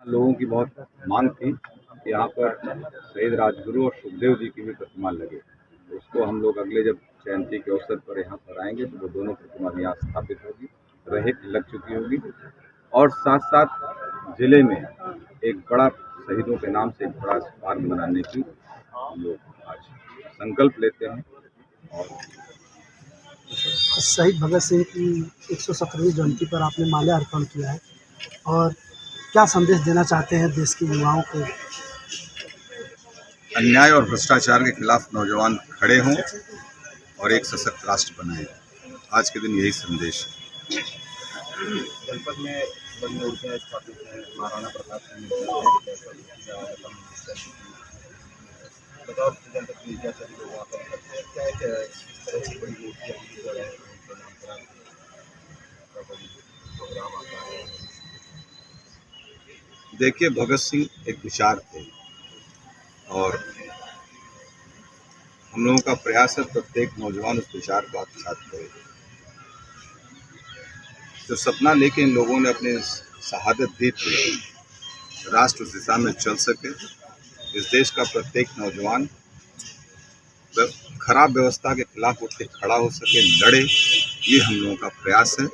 लोगों की बहुत मांग थी कि यहाँ पर शहीद राजगुरु और सुखदेव जी की भी प्रतिमा लगे। तो उसको हम लोग अगले जब जयंती के अवसर पर यहाँ पर आएंगे तो वो दोनों प्रतिमा भी यहाँ स्थापित होगी, लग चुकी होगी। और साथ साथ जिले में एक बड़ा शहीदों के नाम से एक बड़ा पार्क बनाने की हम लोग आज संकल्प लेते हैं। और शहीद भगत सिंह की 117वीं जयंती पर आपने माल्यार्पण किया है और क्या संदेश देना चाहते हैं देश के युवाओं को? अन्याय और भ्रष्टाचार के खिलाफ नौजवान खड़े हों और एक सशक्त राष्ट्र बनाएं। आज के दिन यही संदेश है। जनपद में बड़ी मूर्तियाँ स्थापित हैं, महाराणा प्रताप सिंह बतौर जनपद मीडिया से लोग वहाँ पर करते हैं, क्या एक बड़ी मूर्तियाँ उनके नाम पर प्रोग्राम आता है। देखिए, भगत सिंह एक विचार थे और हम लोगों का प्रयास है प्रत्येक नौजवान उस विचार को आत्मसात करे। जो सपना लेके इन लोगों ने अपने शहादत दी थी, राष्ट्र उस दिशा में चल सके, इस देश का प्रत्येक नौजवान खराब व्यवस्था के खिलाफ उठ के खड़ा हो सके, लड़े, ये हम लोगों का प्रयास है।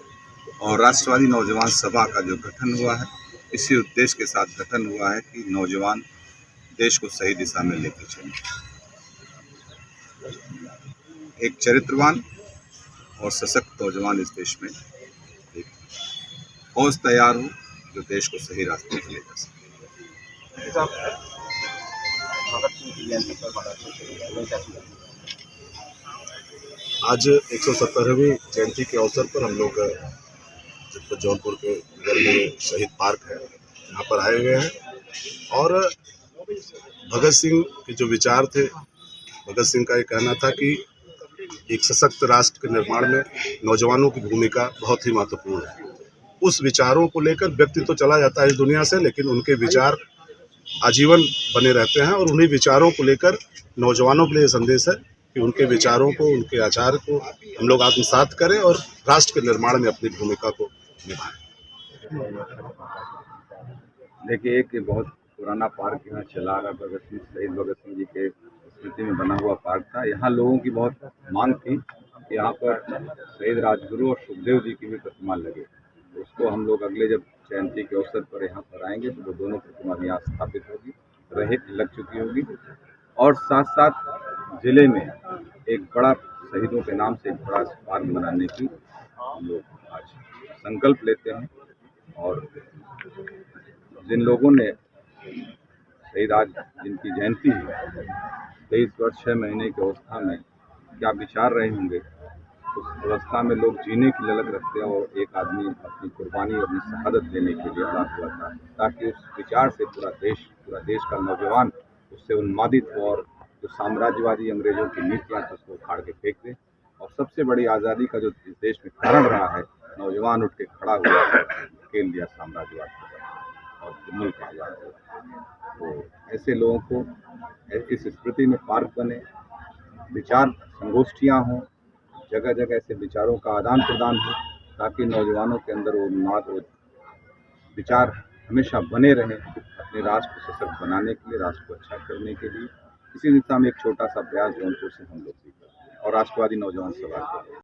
और राष्ट्रवादी नौजवान सभा का जो गठन हुआ है, इसी उद्देश्य के साथ गठन हुआ है कि नौजवान देश को सही दिशा में लेकर चलें। एक चरित्रवान और सशक्त नौजवान इस देश में एक फौज तैयार हो जो देश को सही रास्ते पर ले जा सके। आज 117वीं जयंती के अवसर पर हम लोग जनपद जौनपुर के गर्मी में शहीद पार्क है, यहाँ पर आए हुए हैं। और भगत सिंह के जो विचार थे, भगत सिंह का ये कहना था कि एक सशक्त राष्ट्र के निर्माण में नौजवानों की भूमिका बहुत ही महत्वपूर्ण है। उस विचारों को लेकर व्यक्ति तो चला जाता है इस दुनिया से, लेकिन उनके विचार आजीवन बने रहते हैं। और उन्हीं विचारों को लेकर नौजवानों के लिए संदेश है कि उनके विचारों को, उनके आचार को हम लोग आत्मसात करें और राष्ट्र के निर्माण में अपनी भूमिका को निभाएं। देखिए, एक बहुत पुराना पार्क यहाँ चला रहा, शहीद भगत सिंह जी के स्मृति में बना हुआ पार्क था। यहाँ लोगों की बहुत मांग थी कि यहाँ पर शहीद राजगुरु और सुखदेव जी की भी प्रतिमा लगे। तो उसको हम लोग अगले जब जयंती के अवसर पर यहाँ पर आएंगे तो वो दोनों प्रतिमा भी यहाँ स्थापित होगी, लग चुकी होगी। और साथ साथ जिले में एक बड़ा शहीदों के नाम से एक बड़ा पार्क बनाने की हम लोग आज संकल्प लेते हैं। और जिन लोगों ने शहीद आज जिनकी जयंती है, 23 वर्ष 6 महीने की अवस्था में क्या विचार रहे होंगे, उस अवस्था में लोग जीने की ललक रखते हैं और एक आदमी अपनी कुर्बानी, अपनी शहादत देने के लिए अड़ा हुआ था, ताकि उस विचार से पूरा देश का नौजवान उससे उन्मादित हो और जो साम्राज्यवादी अंग्रेजों की नीतियाँ थी उसको उखाड़ के फेंक दे। और सबसे बड़ी आज़ादी का जो इस देश में कारण रहा है, नौजवान उठ के खड़ा हुआ, खेल दिया साम्राज्यवाद और मुल्क आज़ाद हुआ। तो ऐसे लोगों को इस स्मृति में पार्क बने, विचार संगोष्ठियाँ हों, जगह जगह ऐसे विचारों का आदान प्रदान हो, ताकि नौजवानों के अंदर वो उन्माद और विचार हमेशा बने रहें अपने राष्ट्र को सशक्त बनाने के लिए, राष्ट्र को अच्छा करने के लिए। इसी दिशा में एक छोटा सा प्रयास जौनपुर से हम लोग भी करते हैं और राष्ट्रवादी नौजवान सभा